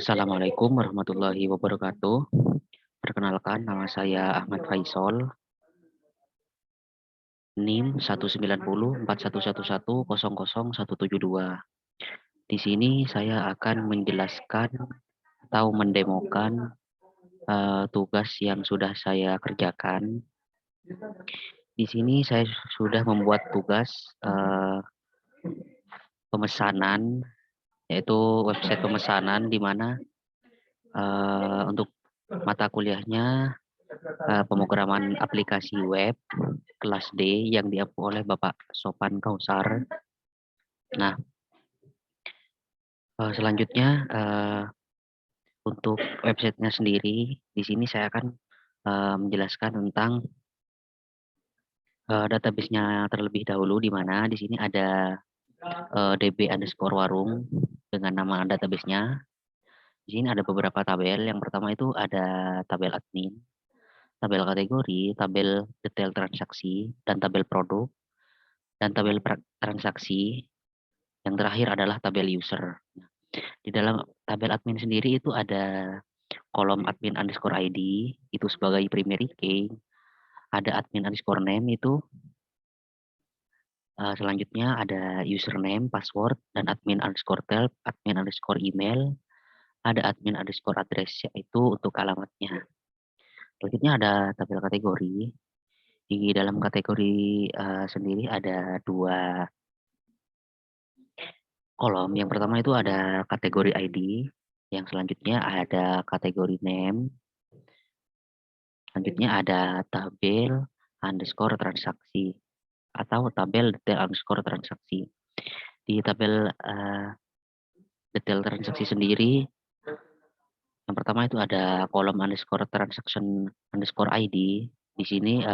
Assalamualaikum warahmatullahi wabarakatuh. Perkenalkan, nama saya Ahmad Faisal, NIM 1904111000172. Di sini saya akan menjelaskan atau mendemokan tugas yang sudah saya kerjakan. Di sini saya sudah membuat tugas pemesanan, yaitu website pemesanan di mana untuk mata kuliahnya pemrograman aplikasi web kelas D yang diampu oleh Bapak Sopan Kausar. Nah, selanjutnya untuk websitenya sendiri, di sini saya akan menjelaskan tentang database-nya terlebih dahulu, di mana di sini ada db_warung dengan nama database-nya. Di sini ada beberapa tabel. Yang pertama itu ada tabel admin, tabel kategori, tabel detail transaksi, dan tabel produk, dan tabel transaksi. Yang terakhir adalah tabel user. Di dalam tabel admin sendiri itu ada kolom admin underscore ID, itu sebagai primary key. Ada admin underscore name itu. Selanjutnya ada username, password, dan admin underscore tel, admin underscore email. Ada admin underscore address, yaitu untuk alamatnya. Selanjutnya ada tabel kategori. Di dalam kategori sendiri ada dua kolom. Yang pertama itu ada kategori ID, yang selanjutnya ada kategori name, selanjutnya ada tabel underscore transaksi atau tabel detail underscore transaksi. Di tabel detail transaksi sendiri, yang pertama itu ada kolom underscore transaction underscore ID. Di sini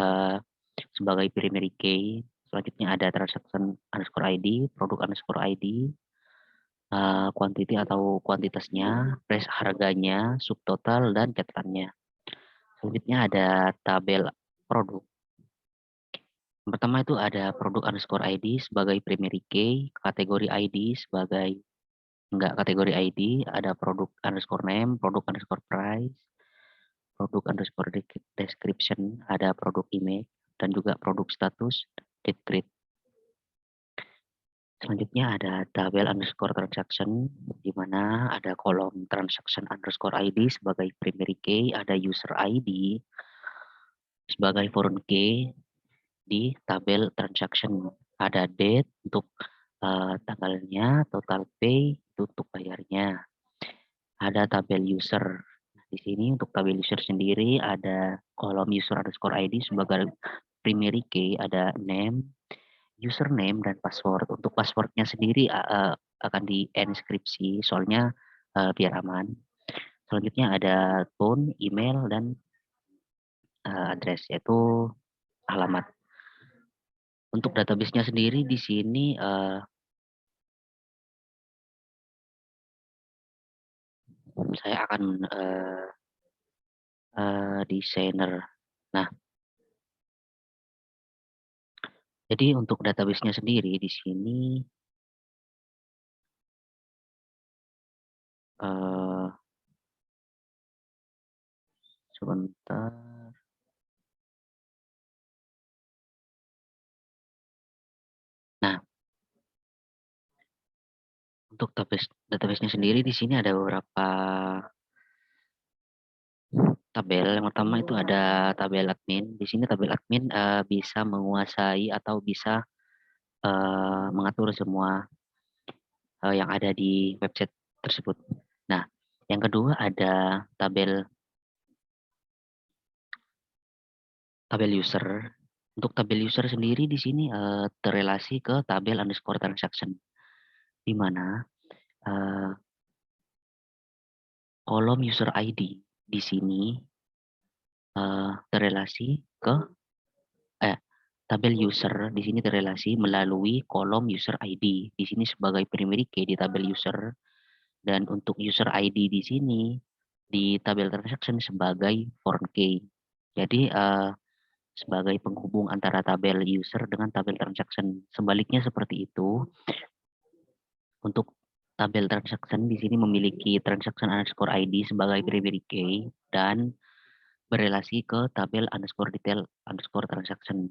sebagai primary key. Selanjutnya ada transaction underscore ID, produk underscore ID, quantity atau kuantitasnya, price harganya, subtotal, dan catatannya. Selanjutnya ada tabel produk. Yang pertama itu ada produk underscore ID sebagai primary key, kategori ID sebagai kategori ID, ada produk underscore name, produk underscore price, produk underscore description, ada produk image, dan juga produk status, date grid. Selanjutnya ada tabel underscore transaction, di mana ada kolom transaction underscore ID sebagai primary key, ada user ID sebagai foreign key. Di tabel transaction ada date untuk tanggalnya, total pay itu untuk bayarnya. Ada tabel user. Di sini untuk tabel user sendiri ada kolom user underscore ID sebagai primary key, ada name, username, dan password. Untuk passwordnya sendiri akan di-enkripsi, soalnya biar aman. Selanjutnya ada phone, email, dan address, yaitu alamat. Untuk database-nya sendiri di sini saya akan desainer. Nah, jadi untuk database-nya sendiri di sini sebentar. Nah, untuk database-nya sendiri di sini ada beberapa tabel. Yang pertama itu ada tabel admin. Di sini tabel admin bisa menguasai atau bisa mengatur semua yang ada di website tersebut. Nah, yang kedua ada tabel user. Untuk tabel user sendiri di sini terrelasi ke tabel underscore transaction, di mana kolom user ID di sini terrelasi ke tabel user di sini terrelasi melalui kolom user ID. Di sini sebagai primary key di tabel user, dan untuk user ID di sini di tabel transaction sebagai foreign key. Jadi sebagai penghubung antara tabel user dengan tabel transaction. Sebaliknya seperti itu. Untuk tabel transaction di sini memiliki transaction underscore ID sebagai primary key dan berelasi ke tabel underscore detail underscore transaction.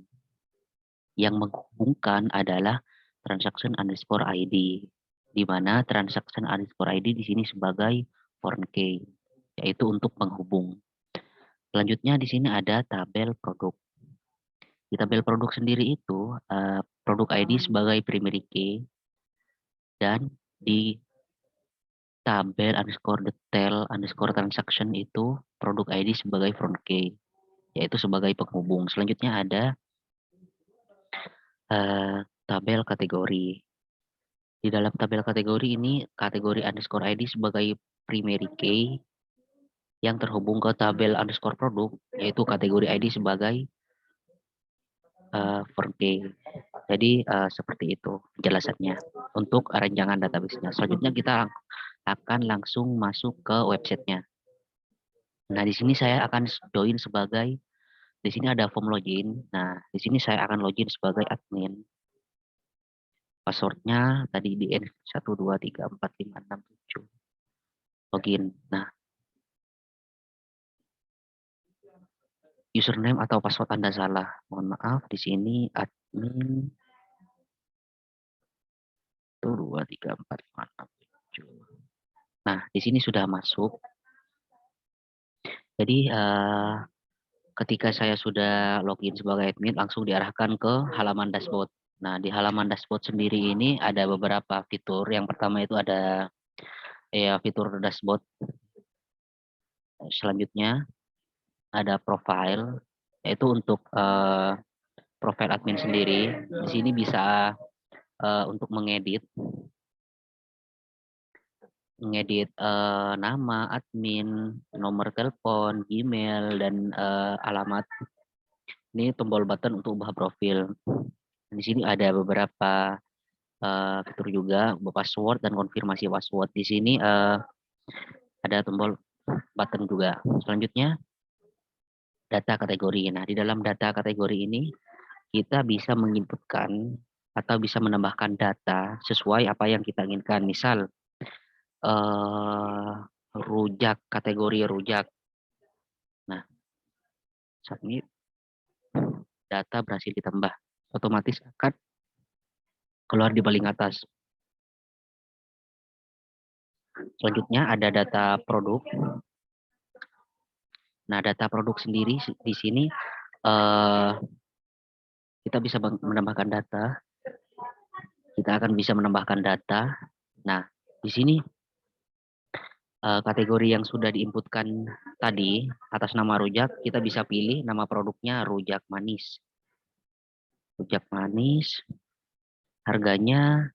Yang menghubungkan adalah transaction underscore ID, di mana transaction underscore ID di sini sebagai foreign key, yaitu untuk penghubung. Selanjutnya di sini ada tabel produk. Di tabel produk sendiri itu produk ID sebagai primary key dan di tabel underscore detail underscore transaction itu produk ID sebagai front key, yaitu sebagai penghubung. Selanjutnya ada tabel kategori. Di dalam tabel kategori ini kategori underscore ID sebagai primary key yang terhubung ke tabel underscore produk, yaitu kategori ID sebagai front key. Jadi seperti itu penjelasannya untuk ranjangan database-nya. Selanjutnya kita akan langsung masuk ke websitenya. Nah, di sini saya akan join sebagai, di sini ada form login. Nah, di sini saya akan login sebagai admin. Passwordnya tadi di N1234567. Login. Nah, username atau password Anda salah. Mohon maaf, di sini admin 1234567. Nah, di sini sudah masuk. Jadi ketika saya sudah login sebagai admin, langsung diarahkan ke halaman dashboard. Nah, di halaman dashboard sendiri ini ada beberapa fitur. Yang pertama itu ada fitur dashboard. Selanjutnya ada profile, yaitu untuk profil admin sendiri. Di sini bisa untuk mengedit nama admin, nomor telepon, email, dan alamat. Ini tombol button untuk ubah profil. Di sini ada beberapa fitur juga, password dan konfirmasi password. Di sini ada tombol button juga. Selanjutnya data kategori. Nah, di dalam data kategori ini kita bisa menginputkan atau bisa menambahkan data sesuai apa yang kita inginkan. Misal rujak, kategori rujak. Nah, submit, data berhasil ditambah, otomatis akan keluar di paling atas. Selanjutnya ada data produk. Nah, data produk sendiri di sini kita bisa menambahkan data. Kita akan bisa menambahkan data. Nah, di sini kategori yang sudah diinputkan tadi atas nama rujak, kita bisa pilih nama produknya rujak manis. Rujak manis, harganya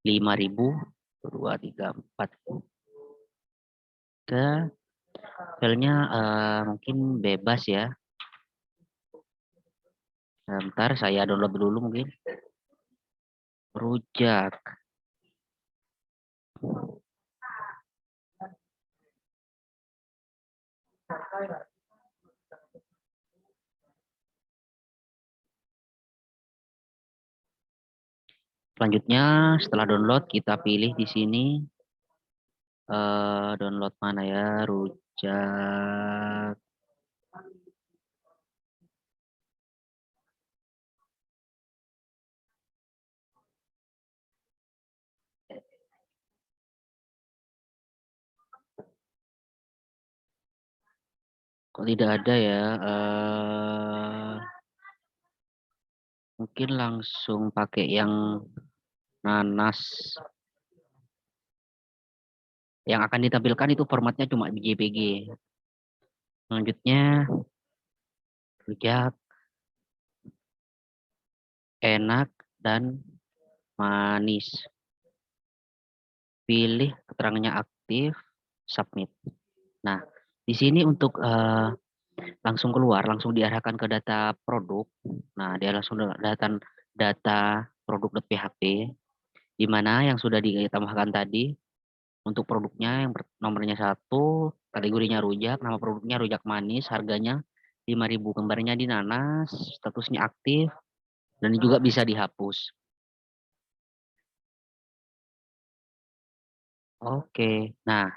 5.234. Ke filenya mungkin bebas ya. Bentar saya download dulu mungkin. Rujak. Selanjutnya setelah download kita pilih di sini download mana ya, rujak. Kok tidak ada ya? Mungkin langsung pakai yang nanas. Yang akan ditampilkan itu formatnya cuma JPG. Selanjutnya rujak enak dan manis. Pilih keterangannya aktif, submit. Nah, di sini untuk langsung keluar, langsung diarahkan ke data produk. Nah, dia langsung data produk.php, di mana yang sudah ditambahkan tadi untuk produknya yang nomornya 1, kategorinya rujak, nama produknya rujak manis, harganya 5.000, gambarnya di nanas, statusnya aktif, dan juga bisa dihapus. Oke. Nah,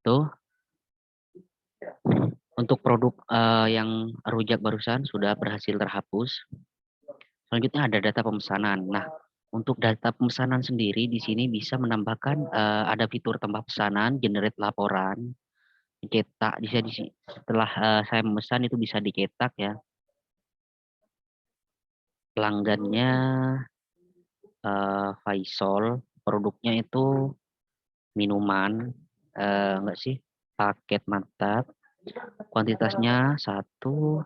tuh untuk produk yang rujak barusan sudah berhasil terhapus. Selanjutnya ada data pemesanan. Nah, untuk data pemesanan sendiri di sini bisa menambahkan ada fitur tambah pesanan, generate laporan, cetak bisa setelah saya memesan itu bisa dicetak ya. Pelanggannya Faisal, produknya itu minuman, enggak sih, paket mantap, kuantitasnya 1,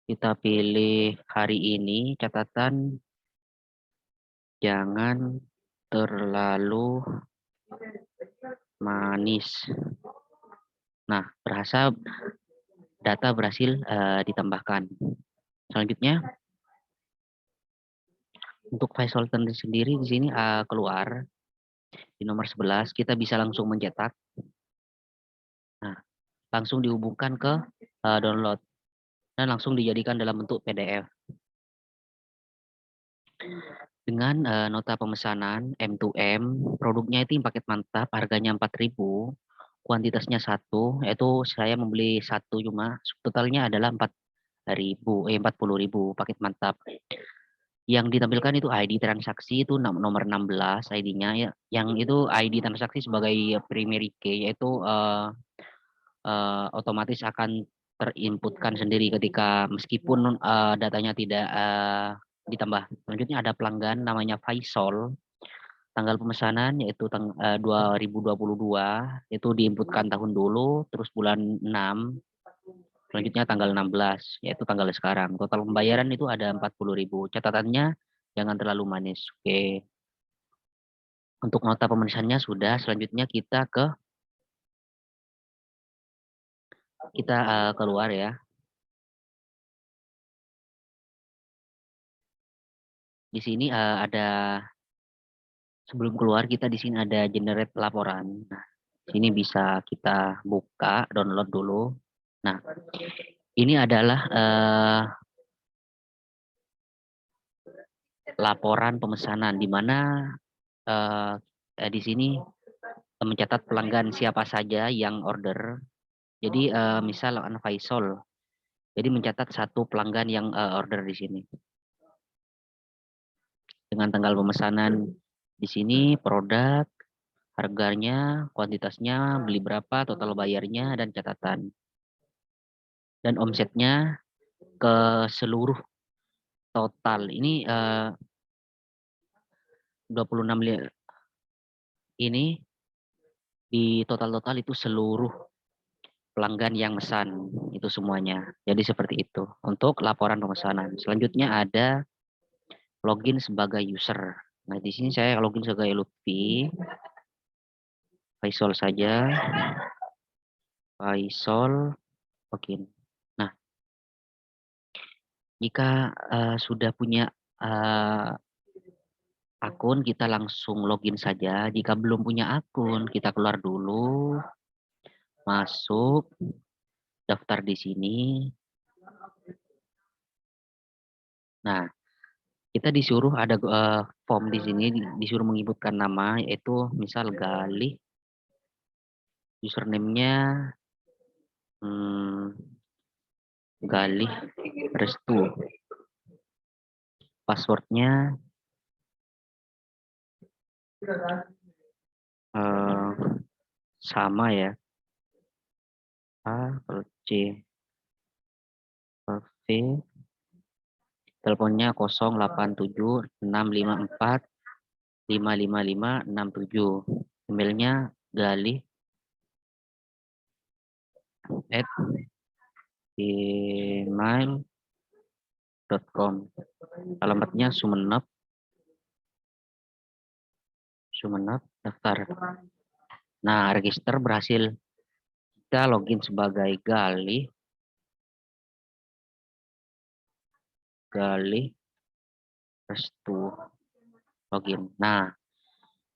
kita pilih hari ini, catatan jangan terlalu manis. Nah, data berhasil ditambahkan. Selanjutnya, untuk Faisal sendiri di sini keluar di nomor 11, kita bisa langsung mencetak. Nah, langsung dihubungkan ke download dan langsung dijadikan dalam bentuk PDF. Dengan nota pemesanan M2M, produknya itu paket mantap, harganya 4.000, kuantitasnya 1, yaitu saya membeli 1 cuma, totalnya adalah 40.000 paket mantap. Yang ditampilkan itu ID transaksi itu nomor 16 ID-nya ya. Yang itu ID transaksi sebagai primary key, yaitu otomatis akan terinputkan sendiri ketika meskipun datanya tidak ditambah. Selanjutnya ada pelanggan namanya Faisal. Tanggal pemesanan yaitu 2022 itu diinputkan tahun dulu, terus bulan 6, selanjutnya tanggal 16 yaitu tanggal sekarang. Total pembayaran itu ada 40.000. Catatannya jangan terlalu manis. Oke. Untuk nota pemesanannya sudah, selanjutnya kita keluar ya. Di sini ada sebelum keluar kita di sini ada generate laporan. Nah, sini bisa kita buka, download dulu. Nah, ini adalah laporan pemesanan di mana di sini mencatat pelanggan siapa saja yang order. Jadi misal anak Faisal, jadi mencatat 1 pelanggan yang order di sini. Dengan tanggal pemesanan di sini, produk, harganya, kuantitasnya, beli berapa, total bayarnya, dan catatan. Dan omsetnya ke seluruh total. Ini 26 ini di total-total itu seluruh pelanggan yang mesan itu semuanya. Jadi seperti itu untuk laporan pemesanan. Selanjutnya ada login sebagai user. Nah, di sini saya login sebagai Lutfi. Faisal saja. Faisal login. Nah, jika sudah punya akun, kita langsung login saja. Jika belum punya akun, kita keluar dulu, masuk, daftar di sini. Nah, kita disuruh ada form di sini, disuruh menginputkan nama, yaitu misal Galih, username-nya Galih Restu, passwordnya sama ya, A, C, V, teleponnya 087654555567, emailnya galih@gmail.com, alamatnya Sumenep, daftar. Nah, register berhasil. Kita login sebagai Galih Restu, login. Nah,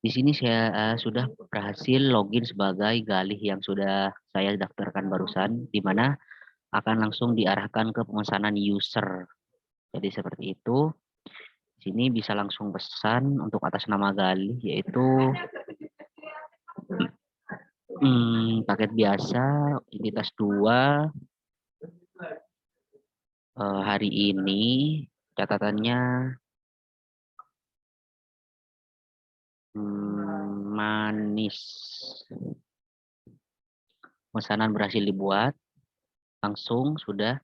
di sini saya sudah berhasil login sebagai Galih yang sudah saya daftarkan barusan, di mana akan langsung diarahkan ke pemesanan user. Jadi seperti itu. Di sini bisa langsung pesan untuk atas nama Galih, yaitu Paket biasa, identitas 2, hari ini catatannya manis. Pesanan berhasil dibuat, langsung sudah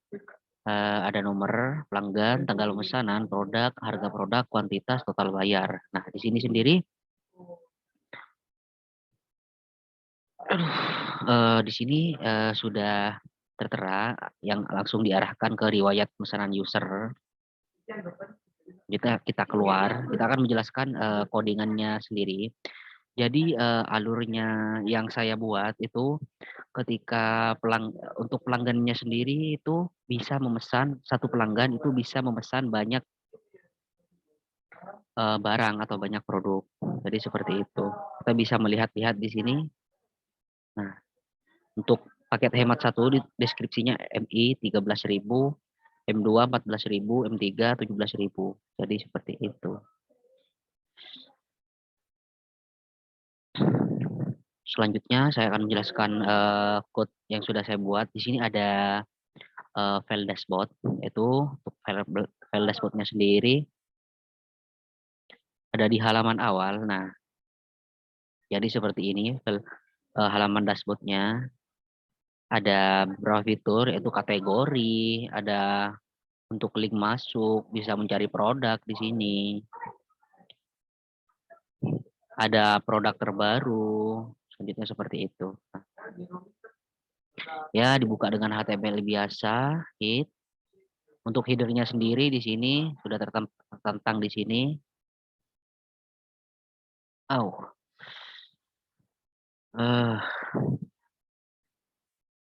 ada nomor pelanggan, tanggal pemesanan, produk, harga produk, kuantitas, total bayar. Nah, di sini sendiri, di sini sudah tertera yang langsung diarahkan ke riwayat pemesanan user. Kita keluar, kita akan menjelaskan codingannya sendiri. Jadi alurnya yang saya buat itu ketika untuk pelanggannya sendiri itu bisa memesan, satu pelanggan itu bisa memesan banyak barang atau banyak produk. Jadi seperti itu. Kita bisa melihat-lihat di sini. Nah, untuk paket hemat 1 deskripsinya MI 13.000, M2 14.000, M3 17.000. Jadi seperti itu. Selanjutnya saya akan menjelaskan code yang sudah saya buat. Di sini ada file dashboard, yaitu untuk file dashboardnya sendiri ada di halaman awal. Nah, jadi seperti ini halaman dashboardnya. Ada beberapa fitur, yaitu kategori, ada untuk link masuk, bisa mencari produk di sini. Ada produk terbaru, selanjutnya seperti itu. Ya, dibuka dengan HTML biasa, hit. Untuk headernya sendiri di sini sudah tertentang di sini.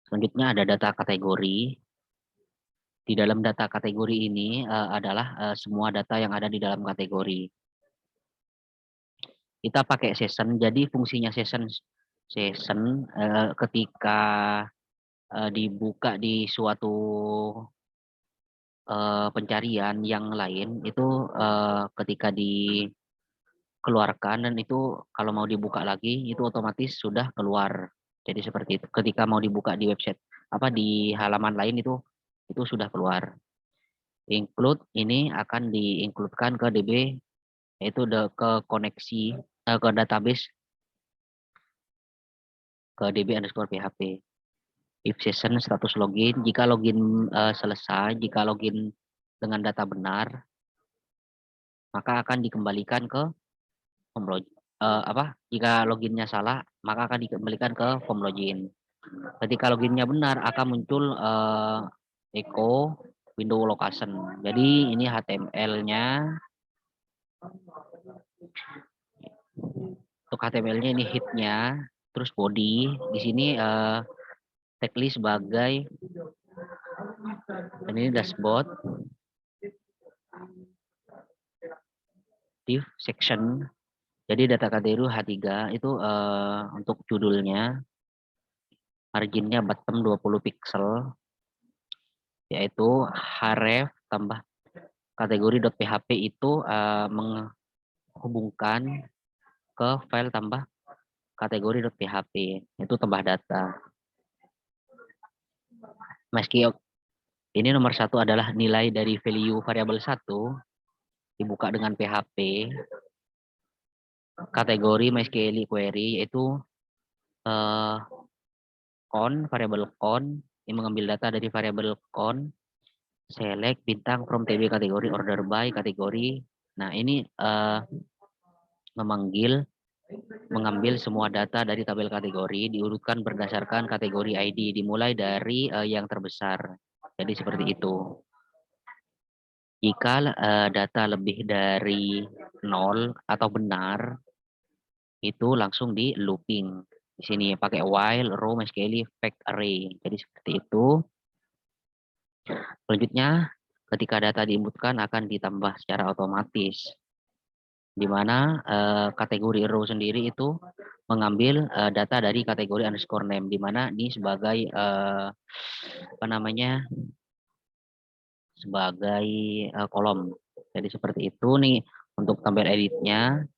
Selanjutnya ada data kategori. Di dalam data kategori ini adalah semua data yang ada di dalam kategori. Kita pakai session, jadi fungsinya session ketika dibuka di suatu pencarian yang lain itu ketika dikeluarkan, dan itu kalau mau dibuka lagi itu otomatis sudah keluar. Jadi seperti itu. Ketika mau dibuka di website di halaman lain itu sudah keluar. Include ini akan diincludekan ke DB, yaitu ke koneksi ke database ke DB_PHP. If session status login, jika login selesai, jika login dengan data benar, maka akan dikembalikan ke form login. Jika loginnya salah, maka akan dikembalikan ke form login. Ketika loginnya benar, akan muncul echo window location. Jadi ini HTML-nya. Untuk HTML-nya ini hit-nya, terus body. Di sini tag-list sebagai, dan ini dashboard, div section. Jadi data kategori H3 itu untuk judulnya, marginnya bottom 20 pixel, yaitu href tambah kategori.php itu menghubungkan ke file tambah kategori.php, itu tambah data. Meski ini nomor 1 adalah nilai dari value variabel 1, dibuka dengan PHP, kategori MySQL query, yaitu variabel count yang mengambil data dari variabel count, select bintang from TB kategori, order by kategori. Nah, ini mengambil semua data dari tabel kategori, diurutkan berdasarkan kategori ID, dimulai dari yang terbesar. Jadi seperti itu. Jika data lebih dari 0 atau benar, itu langsung di looping. Di sini pakai while, row, MySQL, fact array. Jadi seperti itu. Selanjutnya, ketika data diinputkan akan ditambah secara otomatis. Di mana kategori row sendiri itu mengambil data dari kategori underscore name, di mana ini sebagai sebagai kolom. Jadi seperti itu nih untuk tabel editnya.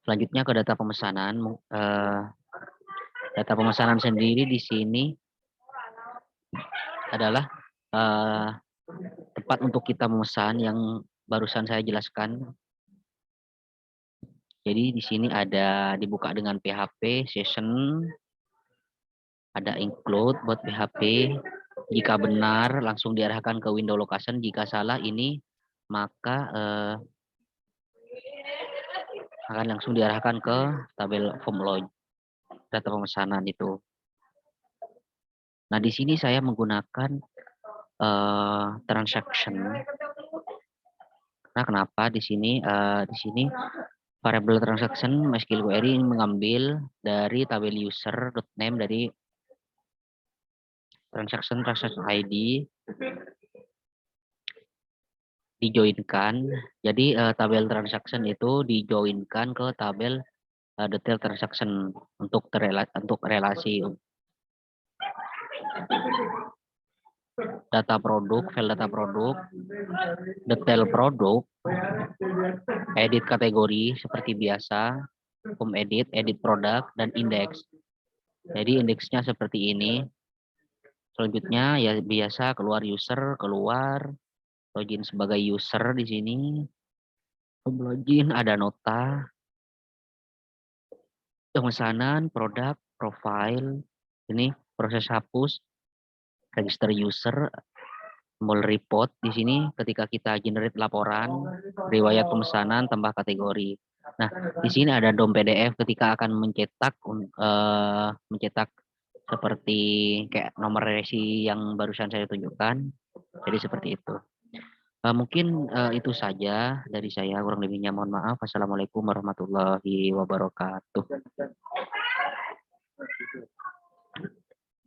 Selanjutnya ke data pemesanan. Data pemesanan sendiri di sini adalah tempat untuk kita memesan yang barusan saya jelaskan. Jadi di sini ada dibuka dengan PHP session, ada include buat PHP. Jika benar langsung diarahkan ke window location. Jika salah ini maka akan langsung diarahkan ke tabel form load data pemesanan itu. Nah di sini saya menggunakan transaction. Nah kenapa di sini variable transaction MySQL query ini mengambil dari tabel user.name dari transaction ID dijoinkan. Jadi tabel transaction itu dijoinkan ke tabel detail transaction untuk relasi data produk, file data produk, detail produk, edit kategori seperti biasa, home edit, edit produk, dan indeks. Jadi indeksnya seperti ini. Selanjutnya ya biasa keluar user, keluar login sebagai user di sini. Login ada nota, pemesanan, produk, profile. Ini proses hapus, register user, tombol report di sini ketika kita generate laporan, riwayat pemesanan, tambah kategori. Nah, di sini ada DOM PDF ketika akan mencetak seperti kayak nomor resi yang barusan saya tunjukkan. Jadi seperti itu. Mungkin itu saja dari saya, kurang lebihnya mohon maaf. Assalamualaikum warahmatullahi wabarakatuh.